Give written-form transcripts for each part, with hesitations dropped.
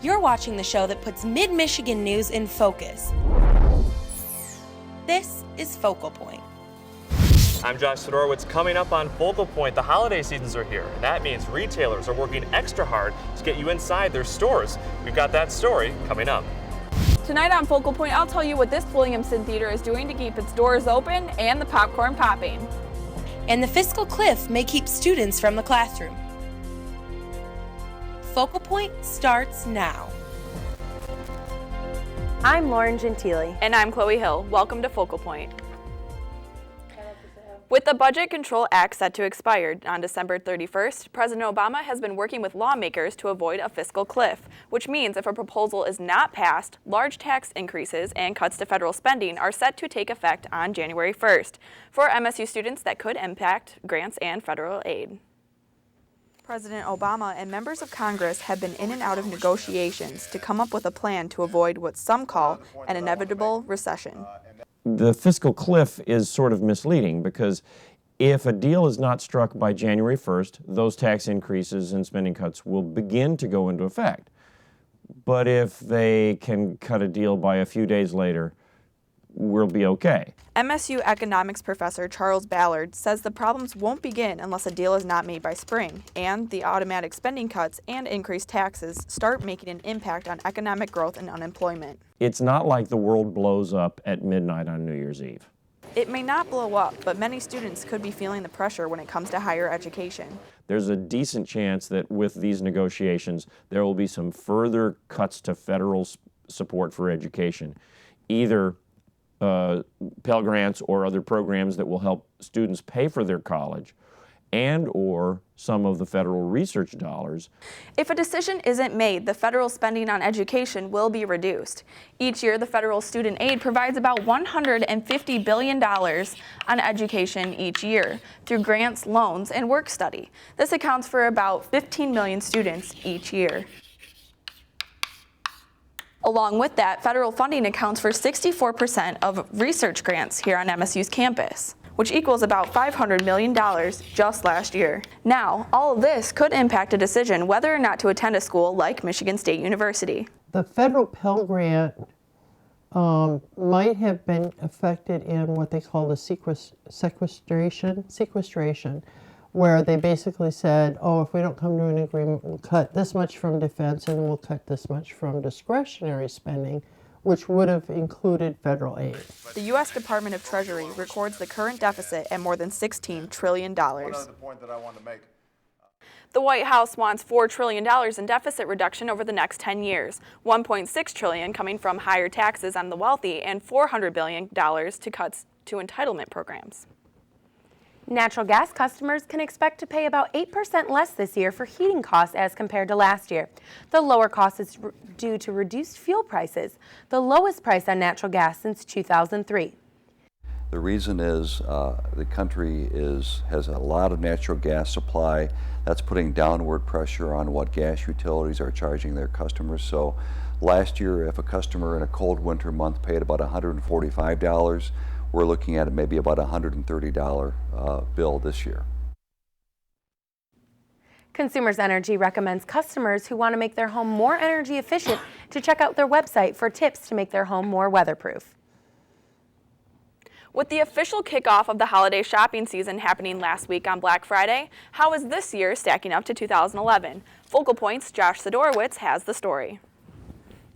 You're watching the show that puts Mid-Michigan news in focus. This is Focal Point. I'm Josh Sidorowicz. Coming up on Focal Point, the holiday seasons are here. That means retailers are working extra hard to get you inside their stores. We've got that story coming up. Tonight on Focal Point, I'll tell you what this Williamson Theater is doing to keep its doors open and the popcorn popping. And the fiscal cliff may keep students from the classroom. Focal Point starts now. I'm Lauren Gentile. And I'm Chloe Hill. Welcome to Focal Point. With the Budget Control Act set to expire on December 31st, President Obama has been working with lawmakers to avoid a fiscal cliff, which means if a proposal is not passed, large tax increases and cuts to federal spending are set to take effect on January 1st. For MSU students, that could impact grants and federal aid. President Obama and members of Congress have been in and out of negotiations to come up with a plan to avoid what some call an inevitable recession. The fiscal cliff is sort of misleading because if a deal is not struck by January 1st, those tax increases and spending cuts will begin to go into effect. But if they can cut a deal by a few days later, we'll be okay. MSU economics professor Charles Ballard says the problems won't begin unless a deal is not made by spring, and the automatic spending cuts and increased taxes start making an impact on economic growth and unemployment. It's not like the world blows up at midnight on New Year's Eve. It may not blow up, but many students could be feeling the pressure when it comes to higher education. There's a decent chance that with these negotiations, there will be some further cuts to federal support for education, either Pell Grants or other programs that will help students pay for their college, and or some of the federal research dollars. If a decision isn't made, the federal spending on education will be reduced. Each year, the federal student aid provides about $150 billion on education each year through grants, loans, and work study. This accounts for about 15 million students each year. Along with that, federal funding accounts for 64% of research grants here on MSU's campus, which equals about $500 million just last year. Now, all of this could impact a decision whether or not to attend a school like Michigan State University. The federal Pell Grant might have been affected in what they call the sequestration, where they basically said, oh, if we don't come to an agreement, we'll cut this much from defense and we'll cut this much from discretionary spending, which would have included federal aid. The U.S. Department of Treasury records the current deficit at more than $16 trillion. One other point that I want to make. The White House wants $4 trillion in deficit reduction over the next 10 years, $1.6 trillion coming from higher taxes on the wealthy and $400 billion to cuts to entitlement programs. Natural gas customers can expect to pay about 8% less this year for heating costs as compared to last year. The lower cost is due to reduced fuel prices, the lowest price on natural gas since 2003. The reason is the country has a lot of natural gas supply. That's putting downward pressure on what gas utilities are charging their customers. So last year, if a customer in a cold winter month paid about $145, we're looking at maybe about a $130 bill this year. Consumers Energy recommends customers who want to make their home more energy efficient to check out their website for tips to make their home more weatherproof. With the official kickoff of the holiday shopping season happening last week on Black Friday, how is this year stacking up to 2011? Focal Point's Josh Sidorowicz has the story.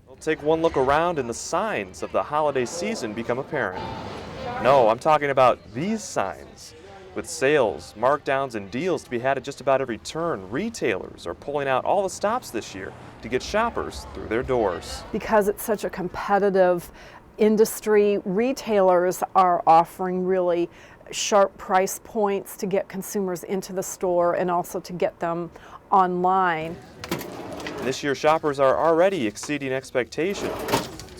We'll take one look around and the signs of the holiday season become apparent. No, I'm talking about these signs. With sales, markdowns, and deals to be had at just about every turn, retailers are pulling out all the stops this year to get shoppers through their doors. Because it's such a competitive industry, retailers are offering really sharp price points to get consumers into the store and also to get them online. This year, shoppers are already exceeding expectations,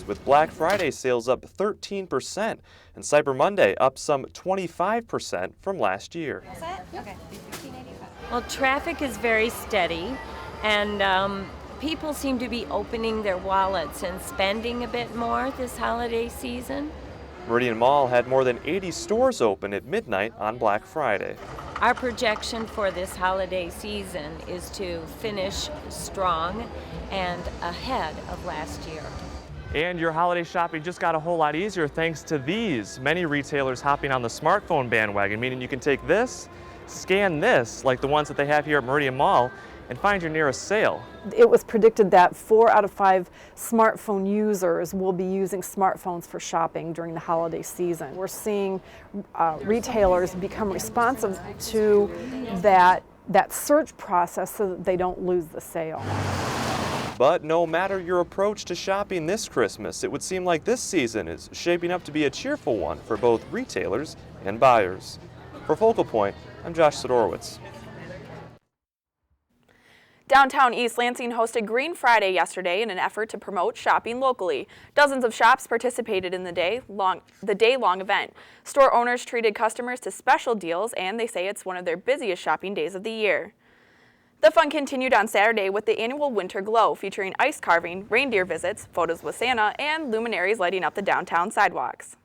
with Black Friday sales up 13% and Cyber Monday up some 25% from last year. Okay. Well, traffic is very steady, and people seem to be opening their wallets and spending a bit more this holiday season. Meridian Mall had more than 80 stores open at midnight on Black Friday. Our projection for this holiday season is to finish strong and ahead of last year. And your holiday shopping just got a whole lot easier thanks to these. Many retailers hopping on the smartphone bandwagon, meaning you can take this, scan this, like the ones that they have here at Meridian Mall, and find your nearest sale. It was predicted that 4 out of 5 smartphone users will be using smartphones for shopping during the holiday season. We're seeing retailers become responsive to that search process so that they don't lose the sale. But no matter your approach to shopping this Christmas, it would seem like this season is shaping up to be a cheerful one for both retailers and buyers. For Focal Point, I'm Josh Sidorowicz. Downtown East Lansing hosted Green Friday yesterday in an effort to promote shopping locally. Dozens of shops participated in the day-long event. Store owners treated customers to special deals, and they say it's one of their busiest shopping days of the year. The fun continued on Saturday with the annual Winter Glow, featuring ice carving, reindeer visits, photos with Santa, and luminaries lighting up the downtown sidewalks.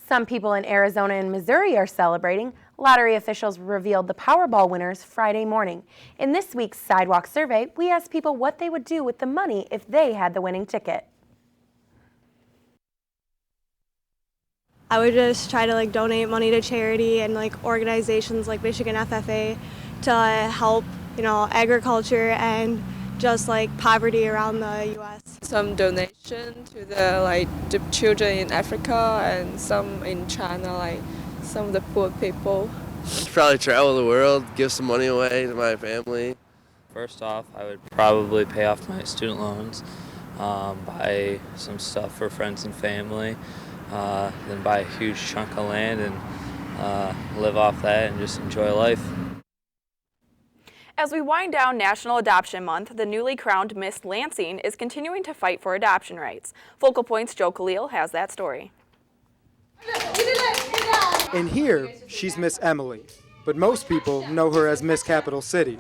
Some people in Arizona and Missouri are celebrating. Lottery officials revealed the Powerball winners Friday morning. In this week's Sidewalk Survey, we asked people what they would do with the money if they had the winning ticket. I would just try to donate money to charity and organizations like Michigan FFA to help, agriculture and just poverty around the U.S. Some donation to the children in Africa and some in China, some of the poor people. Probably travel the world, give some money away to my family. First off, I would probably pay off my student loans, buy some stuff for friends and family, then buy a huge chunk of land and live off that and just enjoy life. As we wind down National Adoption Month, the newly crowned Miss Lansing is continuing to fight for adoption rights. Focal Point's Zhou Khalil has that story. And here, she's Miss Emily, but most people know her as Miss Capital City.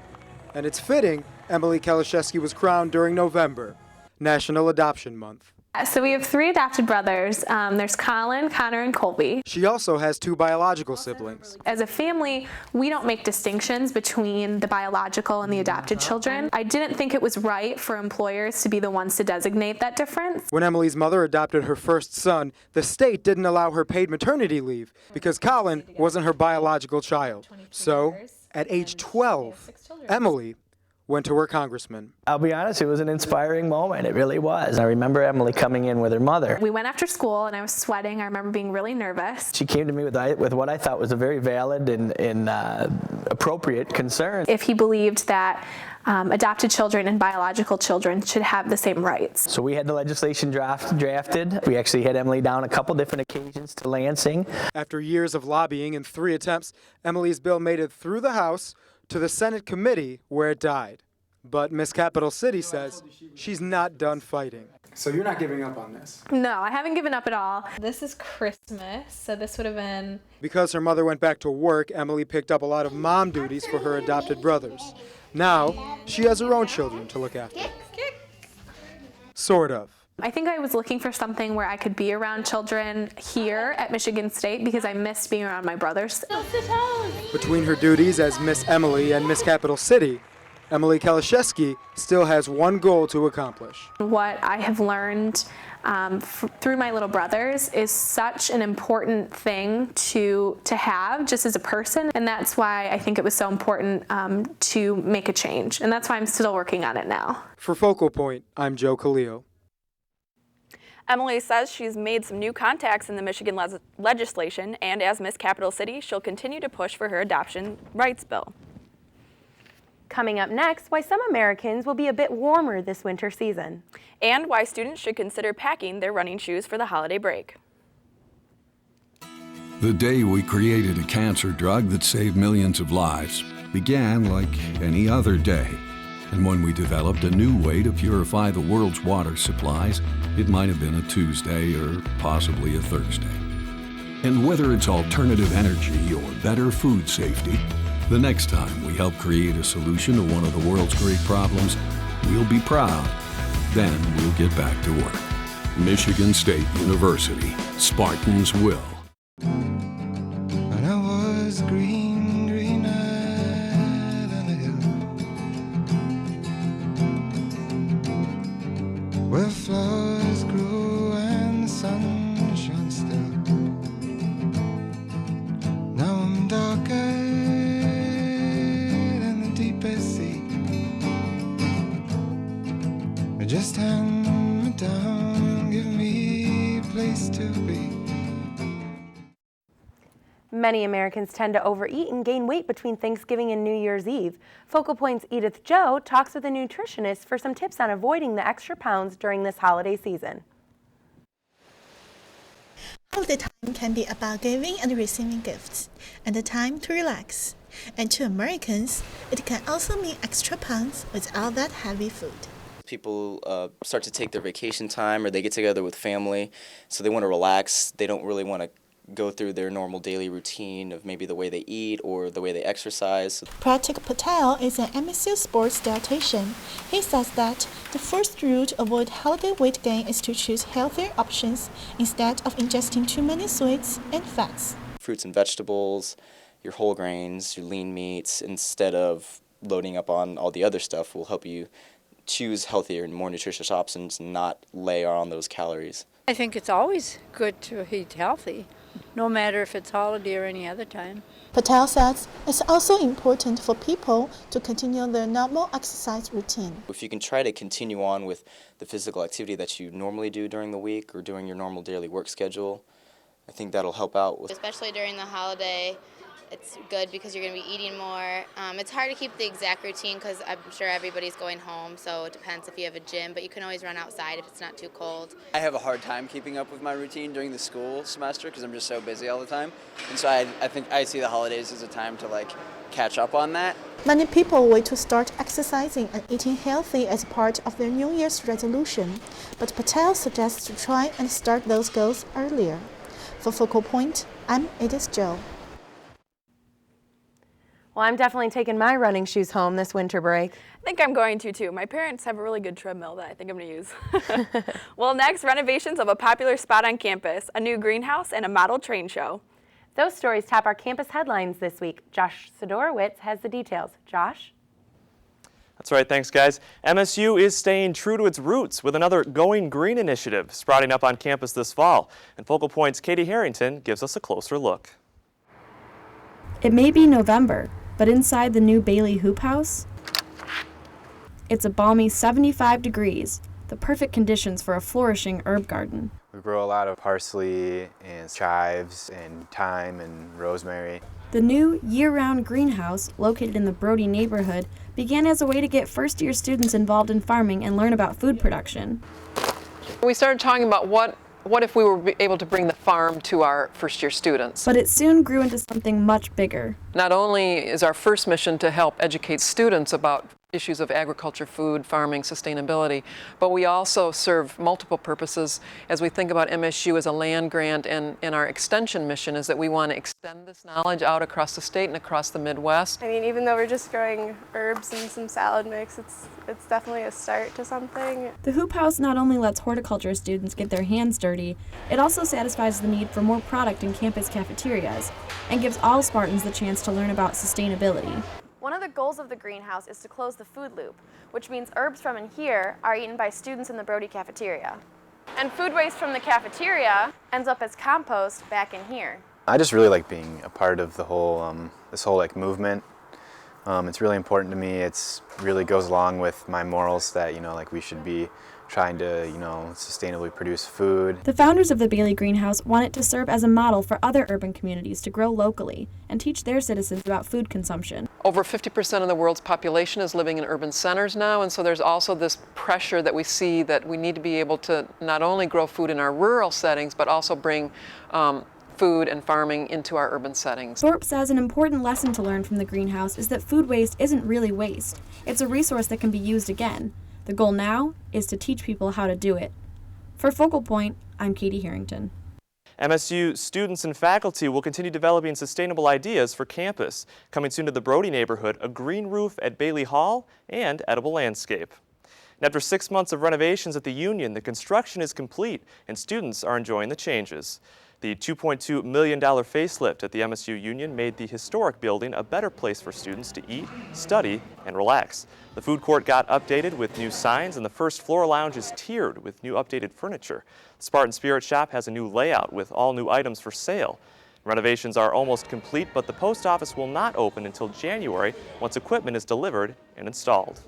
And it's fitting Emily Kalashevsky was crowned during November, National Adoption Month. So we have 3 adopted brothers. There's Colin, Connor, and Colby. She also has 2 biological siblings. As a family, we don't make distinctions between the biological and the adopted children. I didn't think it was right for employers to be the ones to designate that difference. When Emily's mother adopted her first son, the state didn't allow her paid maternity leave because Colin wasn't her biological child. So, at age 12, Emily went to her congressman. I'll be honest, it was an inspiring moment. It really was. I remember Emily coming in with her mother. We went after school and I was sweating. I remember being really nervous. She came to me with what I thought was a very valid and appropriate concern. If he believed that adopted children and biological children should have the same rights. So we had the legislation drafted. We actually had Emily down a couple different occasions to Lansing. After years of lobbying and 3 attempts, Emily's bill made it through the House to the Senate committee where it died. But Miss Capital City says she's not done fighting. So you're not giving up on this? No, I haven't given up at all. This is Christmas, so this would have been... Because her mother went back to work, Emily picked up a lot of mom duties for her adopted brothers. Now, she has her own children to look after. Sort of. I think I was looking for something where I could be around children here at Michigan State because I missed being around my brothers. Between her duties as Miss Emily and Miss Capital City, Emily Kalashevsky still has one goal to accomplish. What I have learned through my little brothers is such an important thing to have just as a person, and that's why I think it was so important to make a change, and that's why I'm still working on it now. For Focal Point, I'm Zhou Khalil. Emily says she's made some new contacts in the Michigan legislation, and as Miss Capital City, she'll continue to push for her adoption rights bill. Coming up next, why some Americans will be a bit warmer this winter season. And why students should consider packing their running shoes for the holiday break. The day we created a cancer drug that saved millions of lives began like any other day. And when we developed a new way to purify the world's water supplies, it might have been a Tuesday or possibly a Thursday. And whether it's alternative energy or better food safety, the next time we help create a solution to one of the world's great problems, we'll be proud. Then we'll get back to work. Michigan State University. Spartans will. When I was green, place to be. Many Americans tend to overeat and gain weight between Thanksgiving and New Year's Eve. Focal Point's Edith Zhou talks with a nutritionist for some tips on avoiding the extra pounds during this holiday season. Holiday time can be about giving and receiving gifts, and a time to relax. And to Americans, it can also mean extra pounds without that heavy food. People start to take their vacation time, or they get together with family, so they want to relax. They don't really want to go through their normal daily routine of maybe the way they eat or the way they exercise. Pratik Patel is an MSU sports dietitian. He says that the first rule to avoid holiday weight gain is to choose healthier options instead of ingesting too many sweets and fats. Fruits and vegetables, your whole grains, your lean meats, instead of loading up on all the other stuff, will help you choose healthier and more nutritious options and not layer on those calories. I think it's always good to eat healthy, no matter if it's holiday or any other time. Patel says it's also important for people to continue their normal exercise routine. If you can try to continue on with the physical activity that you normally do during the week or during your normal daily work schedule, I think that'll help out. Especially during the holiday, it's good because you're going to be eating more. It's hard to keep the exact routine because I'm sure everybody's going home, so it depends if you have a gym, but you can always run outside if it's not too cold. I have a hard time keeping up with my routine during the school semester because I'm just so busy all the time. And so I think I see the holidays as a time to catch up on that. Many people wait to start exercising and eating healthy as part of their New Year's resolution, but Patel suggests to try and start those goals earlier. For Focal Point, I'm Edith Zhou. Well, I'm definitely taking my running shoes home this winter break. I think I'm going to, too. My parents have a really good treadmill that I think I'm going to use. Well, next, renovations of a popular spot on campus, a new greenhouse, and a model train show. Those stories top our campus headlines this week. Josh Sidorowicz has the details. Josh? That's right, thanks guys. MSU is staying true to its roots with another Going Green initiative sprouting up on campus this fall. And Focal Point's Katie Harrington gives us a closer look. It may be November, but inside the new Bailey Hoop House, it's a balmy 75 degrees, the perfect conditions for a flourishing herb garden. We grow a lot of parsley and chives and thyme and rosemary. The new year-round greenhouse, located in the Brody neighborhood, began as a way to get first-year students involved in farming and learn about food production. We started talking about what if we were able to bring the farm to our first-year students. But it soon grew into something much bigger. Not only is our first mission to help educate students about issues of agriculture, food, farming, sustainability, but we also serve multiple purposes as we think about MSU as a land grant, and our extension mission is that we want to extend this knowledge out across the state and across the Midwest. I mean, even though we're just growing herbs and some salad mix, it's definitely a start to something. The Hoop House not only lets horticulture students get their hands dirty, it also satisfies the need for more product in campus cafeterias and gives all Spartans the chance to learn about sustainability. One of the goals of the greenhouse is to close the food loop, which means herbs from in here are eaten by students in the Brody cafeteria. And food waste from the cafeteria ends up as compost back in here. I just really like being a part of the whole, this whole movement. It's really important to me. It's really goes along with my morals that, we should be trying to, sustainably produce food. The founders of the Bailey Greenhouse want it to serve as a model for other urban communities to grow locally and teach their citizens about food consumption. Over 50% of the world's population is living in urban centers now, and so there's also this pressure that we see that we need to be able to not only grow food in our rural settings, but also bring food and farming into our urban settings. Thorpe says an important lesson to learn from the greenhouse is that food waste isn't really waste. It's a resource that can be used again. The goal now is to teach people how to do it. For Focal Point, I'm Katie Harrington. MSU students and faculty will continue developing sustainable ideas for campus. Coming soon to the Brody neighborhood, a green roof at Bailey Hall and edible landscape. And after 6 months of renovations at the Union, the construction is complete and students are enjoying the changes. The $2.2 million facelift at the MSU Union made the historic building a better place for students to eat, study, and relax. The food court got updated with new signs, and the first floor lounge is tiered with new updated furniture. The Spartan Spirit Shop has a new layout with all new items for sale. Renovations are almost complete, but the post office will not open until January once equipment is delivered and installed.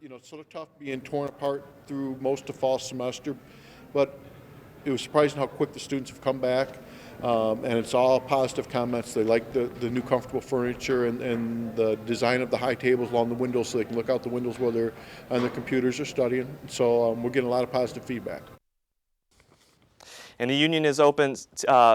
It's sort of tough being torn apart through most of fall semester. but it was surprising how quick the students have come back. And it's all positive comments. They like the new comfortable furniture and the design of the high tables along the windows so they can look out the windows while they're on their computers or studying. So we're getting a lot of positive feedback. And the union is open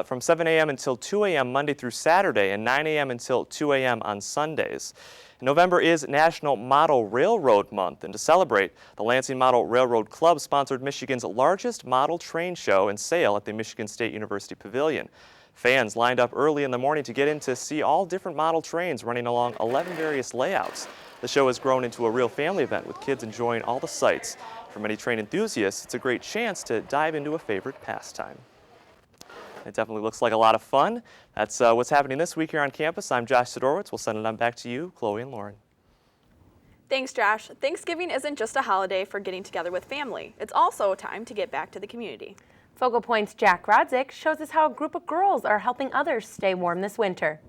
from 7 a.m. until 2 a.m. Monday through Saturday and 9 a.m. until 2 a.m. on Sundays. November is National Model Railroad Month, and to celebrate, the Lansing Model Railroad Club sponsored Michigan's largest model train show and sale at the Michigan State University Pavilion. Fans lined up early in the morning to get in to see all different model trains running along 11 various layouts. The show has grown into a real family event with kids enjoying all the sights. For many train enthusiasts, it's a great chance to dive into a favorite pastime. It definitely looks like a lot of fun. That's what's happening this week here on campus. I'm Josh Sidorowicz. We'll send it on back to you, Chloe and Lauren. Thanks, Josh. Thanksgiving isn't just a holiday for getting together with family. It's also a time to get back to the community. Focal Point's Jack Rodzik shows us how a group of girls are helping others stay warm this winter.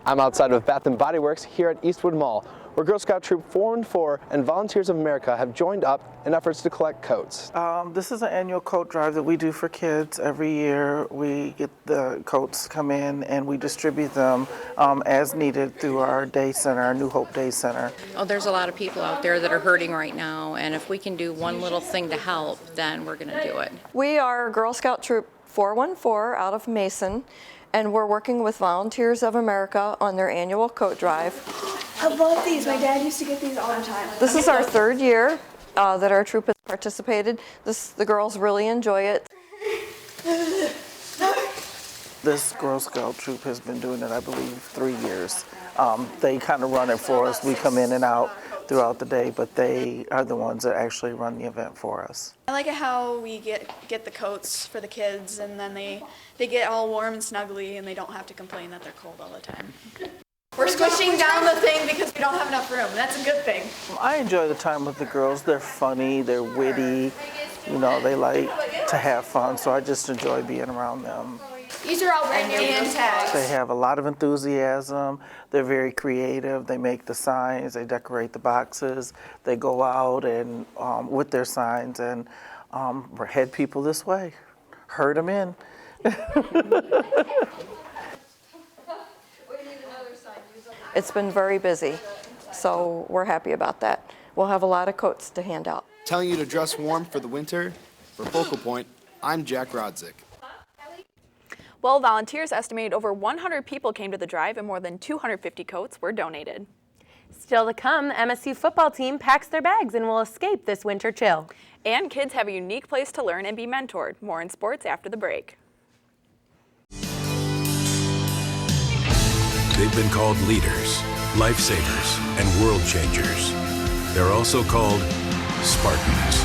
I'm outside of Bath & Body Works here at Eastwood Mall, where Girl Scout Troop 414 and Volunteers of America have joined up in efforts to collect coats. This is an annual coat drive that we do for kids every year. We get the coats come in and we distribute them as needed through our day center, our New Hope Day Center. Oh, there's a lot of people out there that are hurting right now, and if we can do one little thing to help, then we're going to do it. We are Girl Scout Troop 414 out of Mason, and we're working with Volunteers of America on their annual coat drive. I love these. My dad used to get these all the time. This is our third year that our troop has participated. The girls really enjoy it. This Girl Scout troop has been doing it, I believe, 3 years. They kind of run it for us. We come in and out throughout the day, but they are the ones that actually run the event for us. I like it how we get the coats for the kids, and then they get all warm and snuggly, and they don't have to complain that they're cold all the time. We're squishing down the thing because we don't have enough room. That's a good thing. I enjoy the time with the girls. They're funny, they're witty, you know, they like to have fun, so I just enjoy being around them. These are all brand new hand tags. They have a lot of enthusiasm. They're very creative. They make the signs, they decorate the boxes. They go out and with their signs and head people this way, herd them in. It's been very busy, so we're happy about that. We'll have a lot of coats to hand out. Telling you to dress warm for the winter. For Focal Point, I'm Jack Rodzik. Well, volunteers estimated over 100 people came to the drive and more than 250 coats were donated. Still to come, the MSU football team packs their bags and will escape this winter chill. And kids have a unique place to learn and be mentored. More in sports after the break. They've been called leaders, lifesavers, and world changers. They're also called Spartans.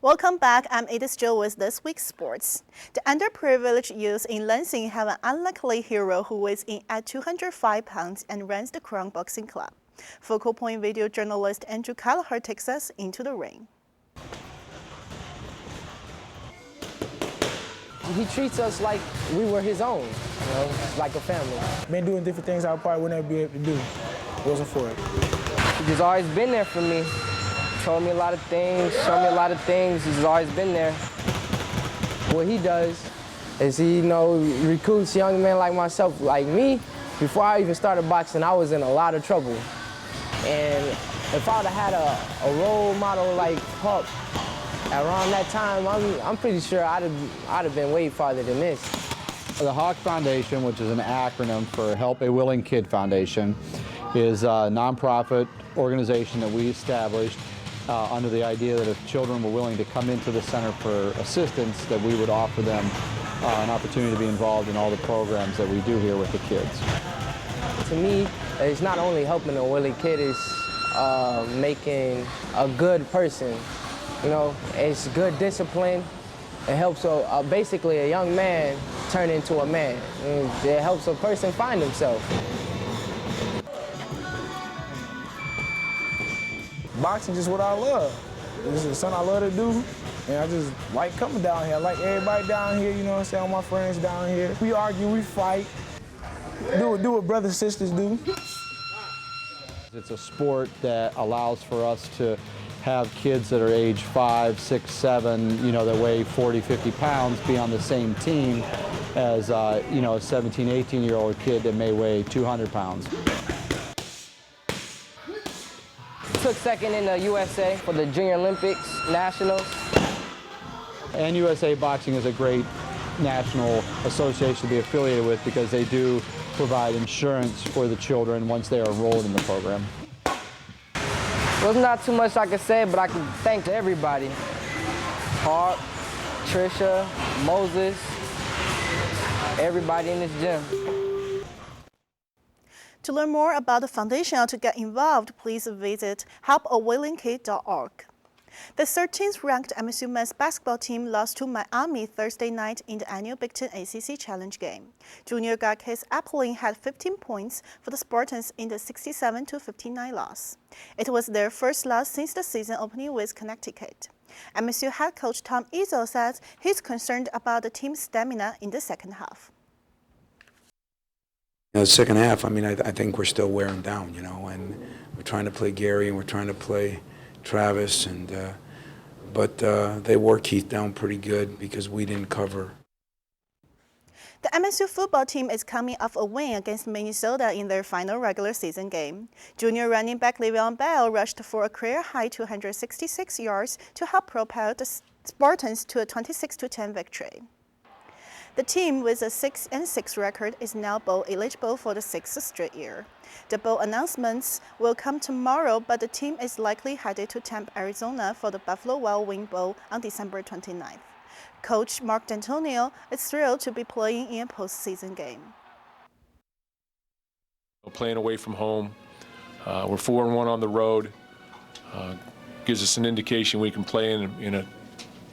Welcome back. I'm Edith Zhou with this week's sports. The underprivileged youth in Lansing have an unlikely hero who weighs in at 205 pounds and runs the Crown Boxing Club. Focal Point video journalist Andrew Callagher takes us into the ring. He treats us like we were his own, you know, like a family. Been doing different things I probably wouldn't be able to do if it wasn't for it. He's always been there for me. Told me a lot of things, showed me a lot of things. He's always been there. What he does is he, recruits young men like myself, like me. Before I even started boxing, I was in a lot of trouble. And if I would have had a role model like Pup around that time, I'm pretty sure I'd have been way farther than this. The Hawk Foundation, which is an acronym for Help a Willing Kid Foundation, is a nonprofit organization that we established under the idea that if children were willing to come into the center for assistance, that we would offer them an opportunity to be involved in all the programs that we do here with the kids. To me, it's not only helping a willing kid, it's making a good person. You know, it's good discipline. It helps basically a young man turn into a man. It helps a person find himself. Boxing is just what I love. This is something I love to do, and I just like coming down here. I like everybody down here, you know what I'm saying, all my friends down here. We argue, we fight, do what brothers and sisters do. It's a sport that allows for us to have kids that are age 5, 6, 7, that weigh 40, 50 pounds be on the same team as, a 17, 18-year-old kid that may weigh 200 pounds. Took second in the USA for the Junior Olympics, Nationals. And USA Boxing is a great national association to be affiliated with because they do provide insurance for the children once they are enrolled in the program. Well, there's not too much I can say, but I can thank everybody. Hart, Trisha, Moses, everybody in this gym. To learn more about the foundation or to get involved, please visit helpawillingkid.org. The 13th ranked MSU men's basketball team lost to Miami Thursday night in the annual Big Ten ACC Challenge game. Junior guard Case Appling had 15 points for the Spartans in the 67-59 loss. It was their first loss since the season opening with Connecticut. MSU head coach Tom Izzo says he's concerned about the team's stamina in the second half. The second half, I think we're still wearing down, and we're trying to play Gary and we're trying to play Travis, but they wore Keith down pretty good because we didn't cover. The MSU football team is coming off a win against Minnesota in their final regular season game. Junior running back Le'Veon Bell rushed for a career-high 266 yards to help propel the Spartans to a 26-10 victory. The team with a 6-6 record is now bowl eligible for the 6th straight year. The bowl announcements will come tomorrow, but the team is likely headed to Tempe, Arizona for the Buffalo Wild Wing Bowl on December 29th. Coach Mark D'Antonio is thrilled to be playing in a postseason game. Playing away from home, we're 4-1 on the road. Gives us an indication we can play in a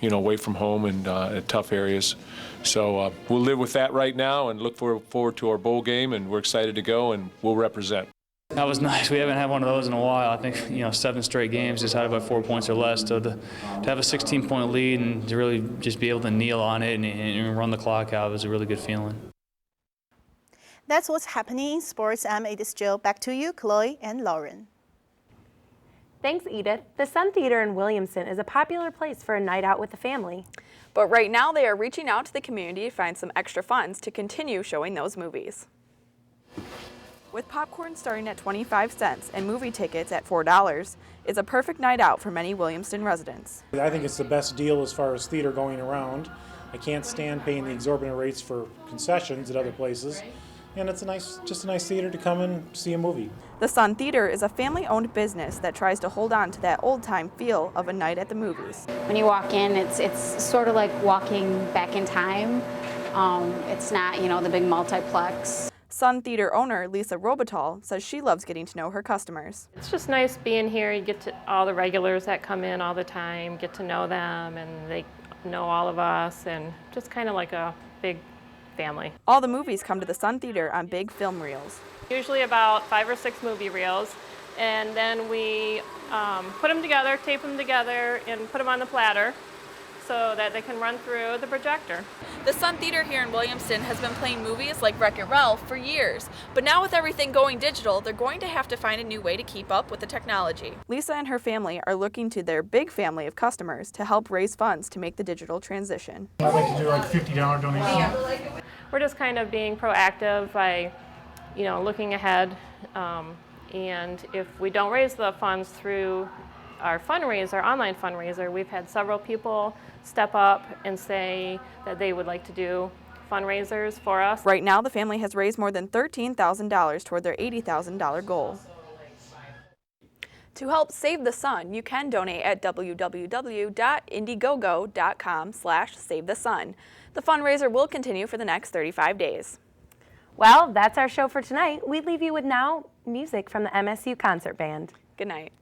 away from home and at tough areas. So we'll live with that right now and look forward to our bowl game, and we're excited to go, and we'll represent. That was nice. We haven't had one of those in a while. I think 7 straight games just had about 4 points or less. So to have a 16-point lead and to really just be able to kneel on it and run the clock out was a really good feeling. That's what's happening in sports. I'm Edith Zhou. Back to you, Chloe and Lauren. Thanks, Edith. The Sun Theater in Williamston is a popular place for a night out with the family. But right now they are reaching out to the community to find some extra funds to continue showing those movies. With popcorn starting at 25 cents and movie tickets at $4, it's a perfect night out for many Williamston residents. I think it's the best deal as far as theater going around. I can't stand paying the exorbitant rates for concessions at other places. And it's just a nice theater to come and see a movie. The Sun Theater is a family-owned business that tries to hold on to that old-time feel of a night at the movies. When you walk in, it's sort of like walking back in time. It's not, the big multiplex. Sun Theater owner Lisa Robital says she loves getting to know her customers. It's just nice being here. You get to all the regulars that come in all the time, get to know them, and they know all of us, and just kind of like a big family. All the movies come to the Sun Theater on big film reels. Usually about 5 or 6 movie reels, and then we put them together, tape them together, and put them on the platter so that they can run through the projector. The Sun Theater here in Williamston has been playing movies like Wreck-It Ralph for years, but now with everything going digital, they're going to have to find a new way to keep up with the technology. Lisa and her family are looking to their big family of customers to help raise funds to make the digital transition. I'd like to do like $50 donation. We're just kind of being proactive by, looking ahead, and if we don't raise the funds through our fundraiser, our online fundraiser, we've had several people step up and say that they would like to do fundraisers for us. Right now, the family has raised more than $13,000 toward their $80,000 goal. To help save the sun, you can donate at www.indiegogo.com/savethesun. The fundraiser will continue for the next 35 days. Well, that's our show for tonight. We leave you with now music from the MSU Concert Band. Good night.